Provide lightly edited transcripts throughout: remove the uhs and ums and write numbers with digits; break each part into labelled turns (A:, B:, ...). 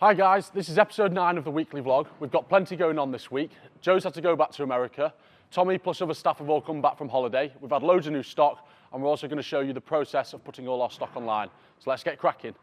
A: Hi guys, this is episode 9 of the weekly vlog. We've got plenty going on this week. Joe's had to go back to America. Tommy plus other staff have all come back from holiday. We've had loads of new stock and we're also going to show you the process of putting all our stock online. So let's get cracking.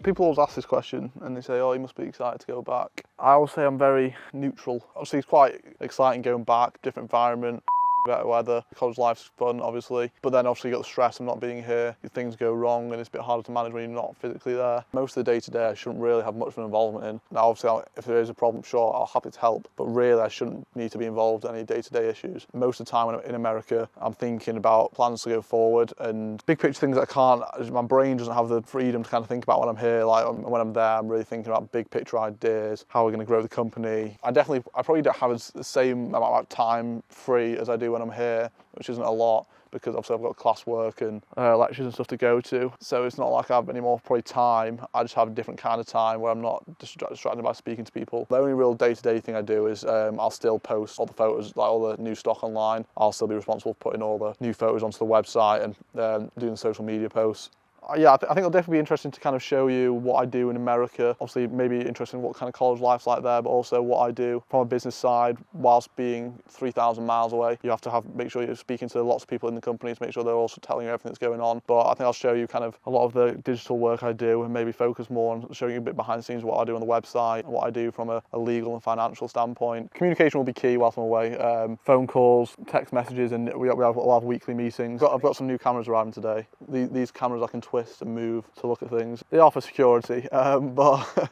B: People always ask this question and they say, oh, you must be excited to go back. I always say I'm very neutral. Obviously it's quite exciting going back, different environment, better weather, college life's fun obviously, but then obviously you got the stress of not being here, if things go wrong and it's a bit harder to manage when you're not physically there. Most of the day-to-day I shouldn't really have much of an involvement in. Now obviously if there is a problem, sure, I'll happy to help, but really I shouldn't need to be involved in any day-to-day issues. Most of the time when I'm in America, I'm thinking about plans to go forward and big picture things that I can't, my brain doesn't have the freedom to kind of think about when I'm here. Like when I'm there, I'm really thinking about big picture ideas, how we're going to grow the company. I probably don't have the same amount of time free as I do when I'm here, which isn't a lot because obviously I've got classwork and lectures and stuff to go to. So it's not like I have any more probably time. I just have a different kind of time where I'm not distracted by speaking to people. The only real day-to-day thing I do is I'll still post all the photos, like all the new stock online. I'll still be responsible for putting all the new photos onto the website and doing the social media posts. Yeah, I think it'll definitely be interesting to kind of show you what I do in America. Obviously, maybe interesting what kind of college life's like there, but also what I do from a business side whilst being 3,000 miles away. You have to make sure you're speaking to lots of people in the company to make sure they're also telling you everything that's going on. But I think I'll show you kind of a lot of the digital work I do and maybe focus more on showing you a bit behind the scenes what I do on the website and what I do from a legal and financial standpoint. Communication will be key whilst I'm away. Phone calls, text messages, and we'll have weekly meetings. I've got some new cameras arriving today. These cameras I can twist and move to look at things. They are for security, but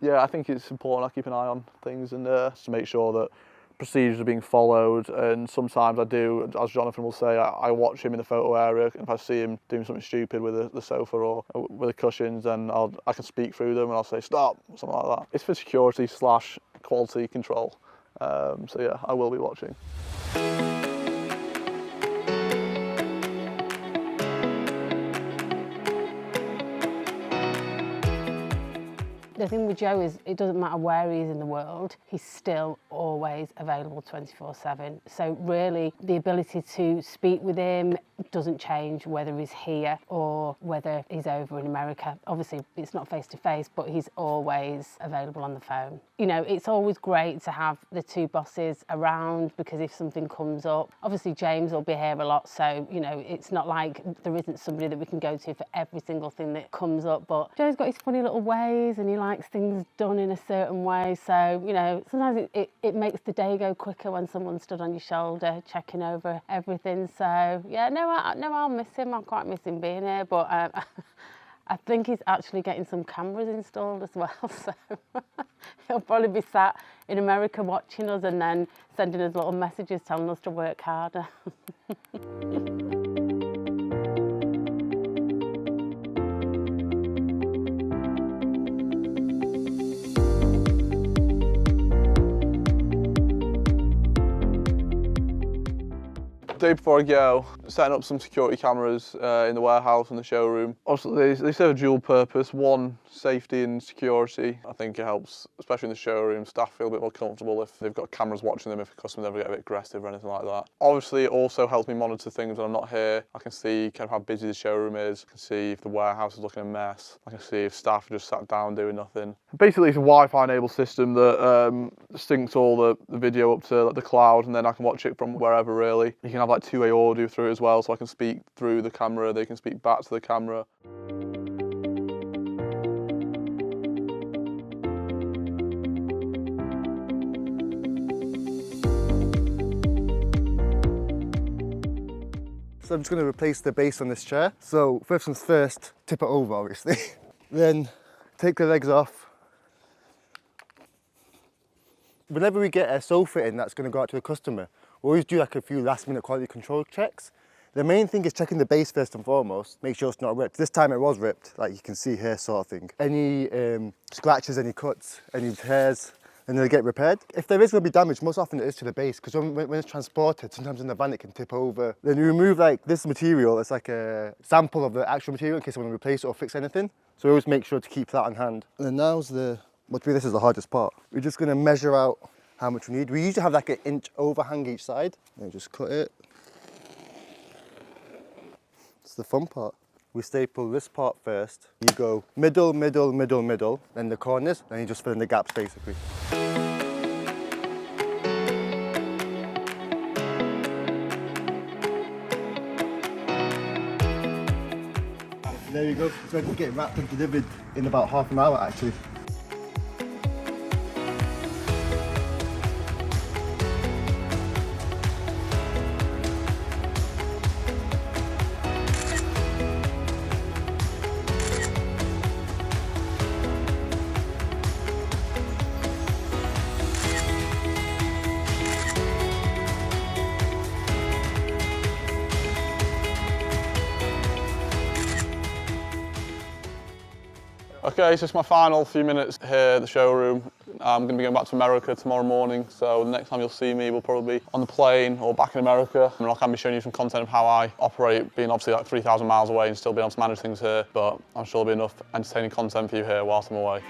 B: yeah, I think it's important I keep an eye on things and to make sure that procedures are being followed. And sometimes I do, as Jonathan will say, I watch him in the photo area, and if I see him doing something stupid with the sofa or with the cushions, then I can speak through them and I'll say stop, something like that. It's for security / quality control. So yeah, I will be watching.
C: The thing with Joe is it doesn't matter where he is in the world, he's still always available 24/7. So really the ability to speak with him doesn't change whether he's here or whether he's over in America. Obviously it's not face to face, but he's always available on the phone. You know, it's always great to have the two bosses around because if something comes up, obviously James will be here a lot, so you know, it's not like there isn't somebody that we can go to for every single thing that comes up. But Joe's got his funny little ways and he likes things done in a certain way, so you know, sometimes it makes the day go quicker when someone stood on your shoulder checking over everything. So yeah, no, I'll miss him. I quite miss him being here, but I think he's actually getting some cameras installed as well, so he'll probably be sat in America watching us and then sending us little messages telling us to work harder.
B: The day before I go, setting up some security cameras in the warehouse and the showroom. Obviously, they serve a dual purpose. One, safety and security. I think it helps, especially in the showroom, staff feel a bit more comfortable if they've got cameras watching them, if customers ever get a bit aggressive or anything like that. Obviously, it also helps me monitor things when I'm not here. I can see kind of how busy the showroom is. I can see if the warehouse is looking a mess. I can see if staff are just sat down doing nothing. Basically, it's a Wi-Fi enabled system that syncs all the video up to the cloud, and then I can watch it from wherever really. You can have like two-way audio through it as well, so I can speak through the camera, they can speak back to the camera.
D: So I'm just going to replace the base on this chair. So first things first, tip it over obviously. Then take the legs off. Whenever we get a sofa in that's going to go out to a customer, we always do like a few last minute quality control checks. The main thing is checking the base first and foremost, make sure it's not ripped. This time it was ripped, like you can see here sort of thing. Any scratches, any cuts, any tears, and they'll get repaired. If there is going to be damage, most often it is to the base, because when it's transported, sometimes in the van it can tip over. Then you remove like this material, it's like a sample of the actual material in case you want to replace it or fix anything. So we always make sure to keep that on hand. And then now's the But this is the hardest part. We're just gonna measure out how much we need. We usually have like an inch overhang each side. And just cut it. It's the fun part. We staple this part first. You go middle, middle, middle, middle, then the corners, then you just fill in the gaps basically. There you go. It's ready to get wrapped and delivered in about half an hour actually.
B: Okay, so it's my final few minutes here at the showroom. I'm going to be going back to America tomorrow morning, so the next time you'll see me will probably be on the plane or back in America. I mean, I can be showing you some content of how I operate, being obviously like 3,000 miles away and still being able to manage things here, but I'm sure there'll be enough entertaining content for you here whilst I'm away.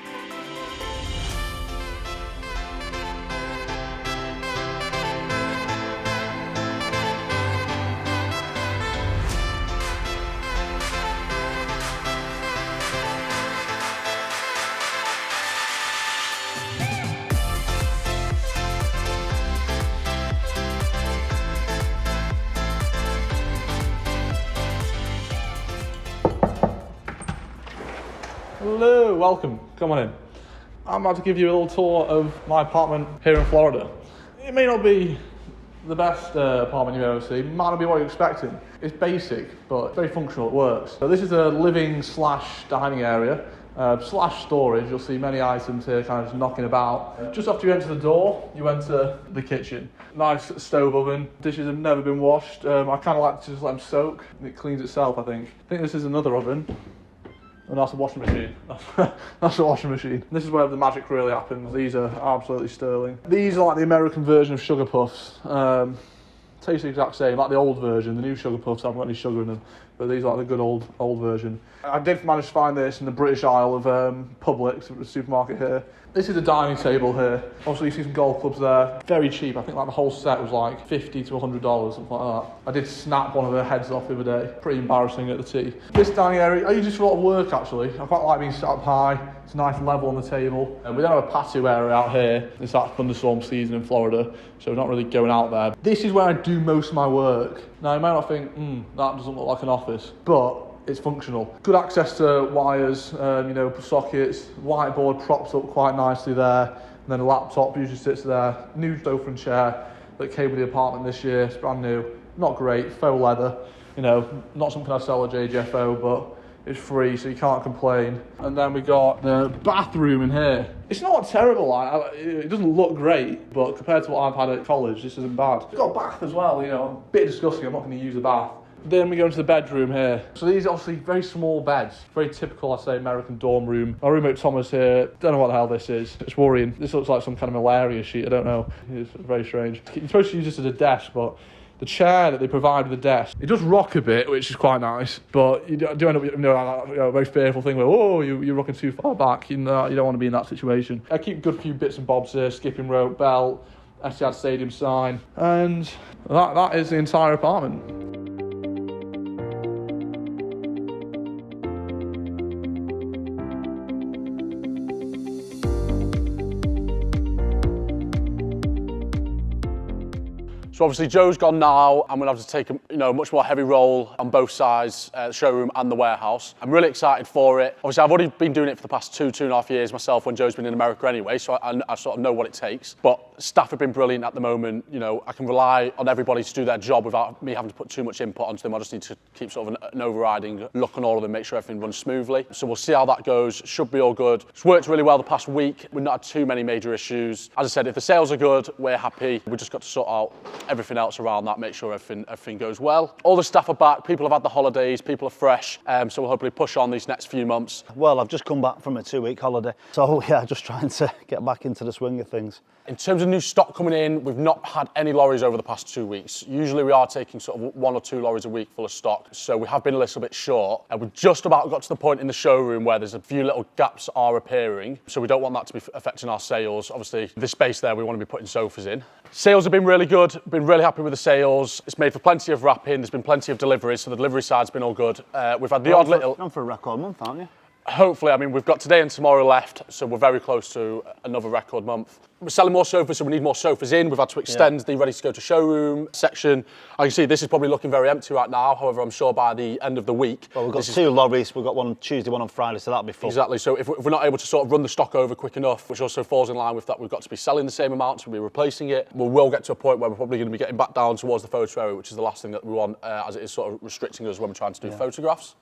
A: Hello, welcome, come on in. I'm about to give you a little tour of my apartment here in Florida. It may not be the best apartment you've ever seen, might not be what you're expecting. It's basic, but it's very functional, it works. So this is a living / dining area, / storage. You'll see many items here kind of just knocking about. Just after you enter the door, you enter the kitchen. Nice stove oven, dishes have never been washed. I kind of like to just let them soak, it cleans itself I think. I think this is another oven. And that's a washing machine. That's a washing machine. This is where the magic really happens. These are absolutely sterling. These are like the American version of sugar puffs. Taste the exact same, like the old version. The new sugar puffs haven't got any sugar in them, but these are like the good old version. I did manage to find this in the British Isle of Publix, the supermarket here. This is a dining table here. Obviously you see some golf clubs there. Very cheap. I think like the whole set was like $50 to $100, something like that. I did snap one of her heads off the other day. Pretty embarrassing at the tea. This dining area, I use this for a lot of work actually. I quite like being sat up high. It's a nice level on the table. And we don't have a patio area out here. It's that thunderstorm season in Florida, so we're not really going out there. This is where I do most of my work. Now you might not think, that doesn't look like an office, but it's functional. Good access to wires, sockets, whiteboard props up quite nicely there, and then a laptop usually sits there. New sofa and chair that came with the apartment this year, it's brand new. Not great, faux leather, not something I sell at JGFO, but it's free, so you can't complain. And then we got the bathroom in here. It's not terrible, it doesn't look great, but compared to what I've had at college, this isn't bad. It's got a bath as well, a bit disgusting, I'm not going to use a bath. Then we go into the bedroom here. So these are obviously very small beds. Very typical, I say, American dorm room. My roommate Thomas here, don't know what the hell this is. It's worrying. This looks like some kind of malaria sheet, I don't know. It's very strange. You're supposed to use this as a desk, but the chair that they provide with the desk, it does rock a bit, which is quite nice, but you do end up, a very fearful thing where, you're rocking too far back. You don't want to be in that situation. I keep a good few bits and bobs here, skipping rope, belt, Etihad Stadium sign, and that is the entire apartment. So obviously Joe's gone now. I'm gonna have to take a much more heavy role on both sides, the showroom and the warehouse. I'm really excited for it. Obviously I've already been doing it for the past 2.5 years myself when Joe's been in America anyway, so I sort of know what it takes. But staff have been brilliant at the moment. I can rely on everybody to do their job without me having to put too much input onto them. I just need to keep sort of an overriding look on all of them, make sure everything runs smoothly. So we'll see how that goes. Should be all good. It's worked really well the past week. We've not had too many major issues. As I said, if the sales are good, we're happy. We've just got to sort out everything else around that, make sure everything goes well. All the staff are back, people have had the holidays, people are fresh, so we'll hopefully push on these next few months.
E: Well, I've just come back from a 2-week holiday, so yeah, just trying to get back into the swing of things.
A: In terms of new stock coming in, we've not had any lorries over the past 2 weeks. Usually we are taking sort of 1 or 2 lorries a week full of stock, so we have been a little bit short. And we've just about got to the point in the showroom where there's a few little gaps are appearing, so we don't want that to be affecting our sales. Obviously, this space there, we want to be putting sofas in. Sales have been really good, been really happy with the sales. It's made for plenty of wrapping, there's been plenty of deliveries, so the delivery side's been all good. We've had the odd little...
E: You're on for a record month, aren't you?
A: Hopefully, I mean, we've got today and tomorrow left, so we're very close to another record month. We're selling more sofas, so we need more sofas in. We've had to extend the ready to go to showroom section. I can see this is probably looking very empty right now. However, I'm sure by the end of the week...
E: Well, we've got 2 lorries. We've got one on Tuesday, one on Friday, so that'll be full.
A: Exactly. So if we're not able to sort of run the stock over quick enough, which also falls in line with that, we've got to be selling the same amount, so we'll be replacing it. We will get to a point where we're probably going to be getting back down towards the photo area, which is the last thing that we want, as it is sort of restricting us when we're trying to do photographs.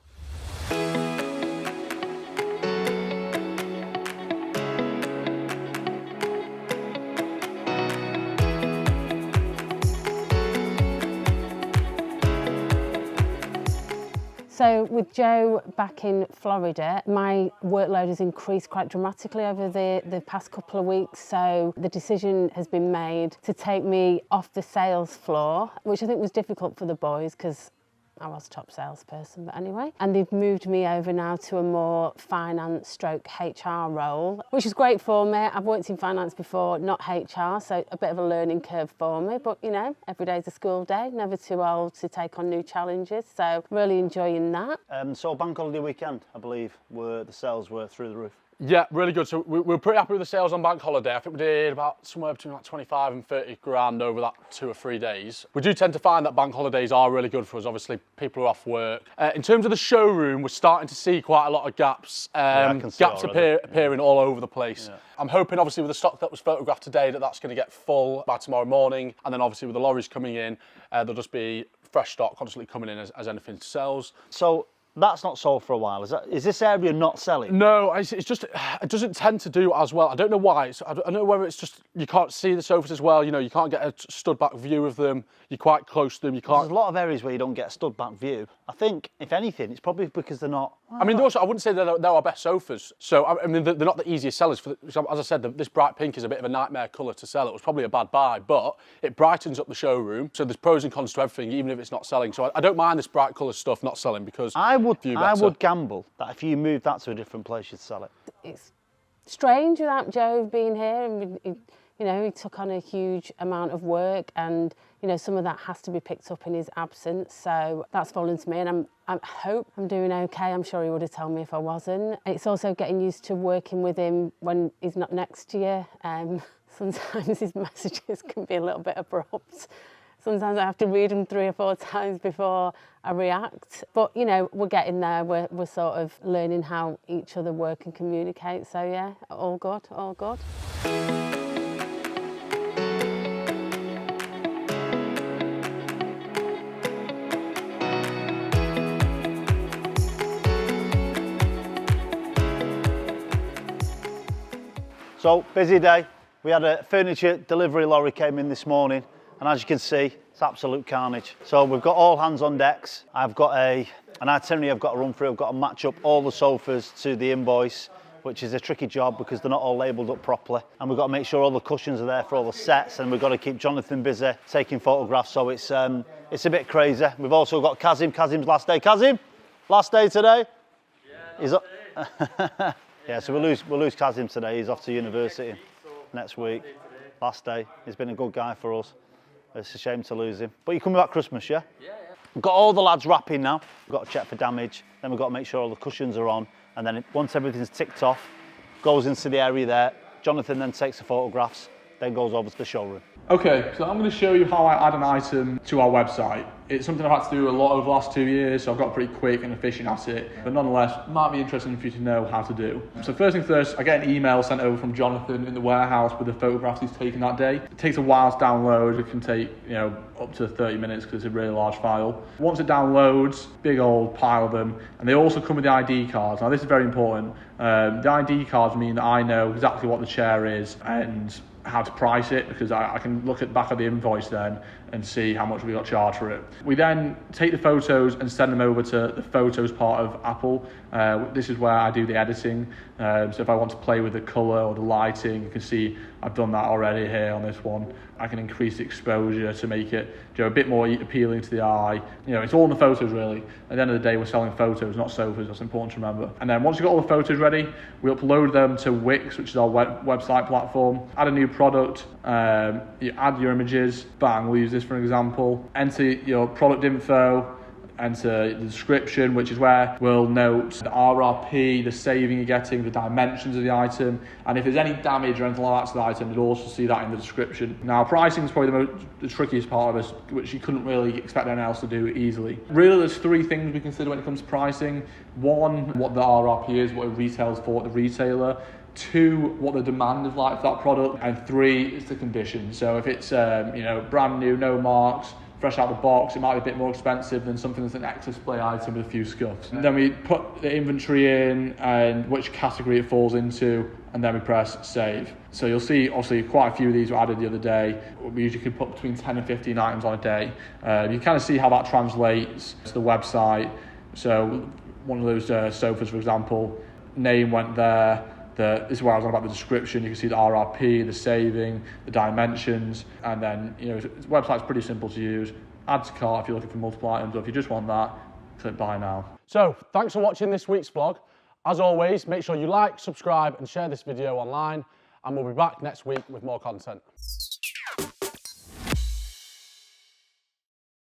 C: So with Joe back in Florida, my workload has increased quite dramatically over the past couple of weeks. So the decision has been made to take me off the sales floor, which I think was difficult for the boys because I was top salesperson, but anyway. And they've moved me over now to a more finance stroke HR role, which is great for me. I've worked in finance before, not HR, so a bit of a learning curve for me. But, you know, every day's a school day, never too old to take on new challenges. So really enjoying that.
E: So bank holiday weekend, I believe, the sales were through the roof.
A: Yeah, really good. So we're pretty happy with the sales on bank holiday. I think we did about somewhere between like 25 and 30 grand over that 2 or 3 days. We do tend to find that bank holidays are really good for us. Obviously, people are off work. In terms of the showroom, we're starting to see quite a lot of gaps. Gaps appearing all over the place. Yeah. I'm hoping, obviously, with the stock that was photographed today, that's going to get full by tomorrow morning. And then, obviously, with the lorries coming in, there'll just be fresh stock constantly coming in as anything sells.
E: So that's not sold for a while. Is this area not selling?
A: No, it's just, it doesn't tend to do as well. I don't know why. I don't know whether it's just you can't see the sofas as well. You know, you can't get a stud back view of them. You're quite close to them. You can't.
E: There's a lot of areas where you don't get a stud back view. I think, if anything, it's probably because they're not.
A: I mean, also, I wouldn't say they're our best sofas. So, I mean, they're not the easiest sellers. As I said, this bright pink is a bit of a nightmare colour to sell. It was probably a bad buy, but it brightens up the showroom. So there's pros and cons to everything, even if it's not selling. So I don't mind this bright colour stuff not selling because
E: I would gamble that if you move that to a different place, you'd sell it.
C: It's strange without Joe being here, and he took on a huge amount of work, and some of that has to be picked up in his absence. So that's fallen to me, and I hope I'm doing okay. I'm sure he would have told me if I wasn't. It's also getting used to working with him when he's not next to you. Sometimes his messages can be a little bit abrupt. Sometimes I have to read them 3 or 4 times before I react. But, we're getting there. We're sort of learning how each other work and communicate. So, yeah, all good, all good.
E: So, busy day. We had a furniture delivery lorry came in this morning, and as you can see, it's absolute carnage. So we've got all hands on decks. I've got an itinerary I've got to run through. I've got to match up all the sofas to the invoice, which is a tricky job because they're not all labelled up properly. And we've got to make sure all the cushions are there for all the sets, and we've got to keep Jonathan busy taking photographs. So it's a bit crazy. We've also got Kazim. Kazim's last day. Kazim, last day today. Yeah. Yeah. So we'll lose Kazim today. He's off to university next week. Last day. He's been a good guy for us. It's a shame to lose him. But you're coming back Christmas, yeah? Yeah. We've got all the lads wrapping now. We've got to check for damage. Then we've got to make sure all the cushions are on. And then once everything's ticked off, goes into the area there. Jonathan then takes the photographs, then goes over to the showroom.
F: Okay, so I'm going to show you how I add an item to our website. It's something I've had to do a lot over the last 2 years, so I've got pretty quick and efficient at it. But nonetheless, might be interesting for you to know how to do. So first things first, I get an email sent over from Jonathan in the warehouse with the photographs he's taken that day. It takes a while to download. It can take, up to 30 minutes because it's a really large file. Once it downloads, big old pile of them, and they also come with the ID cards. Now this is very important. The ID cards mean that I know exactly what the chair is and how to price it, because I can look at the back of the invoice then and see how much we got charged for it. We then take the photos and send them over to the photos part of Apple. This is where I do the editing. So if I want to play with the colour or the lighting, you can see I've done that already here on this one. I can increase the exposure to make it a bit more appealing to the eye. It's all in the photos really. At the end of the day, we're selling photos, not sofas. That's important to remember. And then once you've got all the photos ready, we upload them to Wix, which is our website platform. Add a new product, you add your images, bang, we'll use this for an example. Enter your product info, enter the description, which is where we'll note the RRP, the saving you're getting, the dimensions of the item, and if there's any damage or anything like that to the item, you'll also see that in the description. Now, pricing is probably the trickiest part of this, which you couldn't really expect anyone else to do easily. Really, there's 3 things we consider when it comes to pricing. 1, what the RRP is, what it retails for at the retailer. 2, what the demand is like for that product. And 3, is the condition. So if it's brand new, no marks, fresh out the box, it might be a bit more expensive than something that's an ex-display item with a few scuffs. And then we put the inventory in and which category it falls into, and then we press save. So you'll see obviously quite a few of these were added the other day. We usually can put between 10 and 15 items on a day. You kind of see how that translates to the website. So one of those sofas, for example, name went there. This is where I was on about the description. You can see the RRP, the saving, the dimensions, and then the website's pretty simple to use. Add to cart if you're looking for multiple items, or if you just want that, click buy now.
A: So thanks for watching this week's vlog. As always, make sure you like, subscribe and share this video online, and we'll be back next week with more content.